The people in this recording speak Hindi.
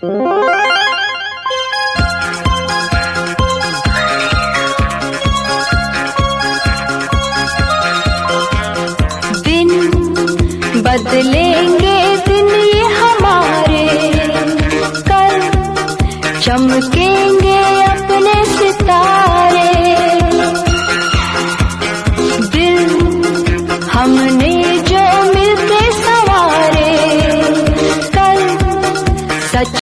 दिन बदलेंगे दिन ये हमारे, कल चमकेंगे अपने सितारे। दिल हम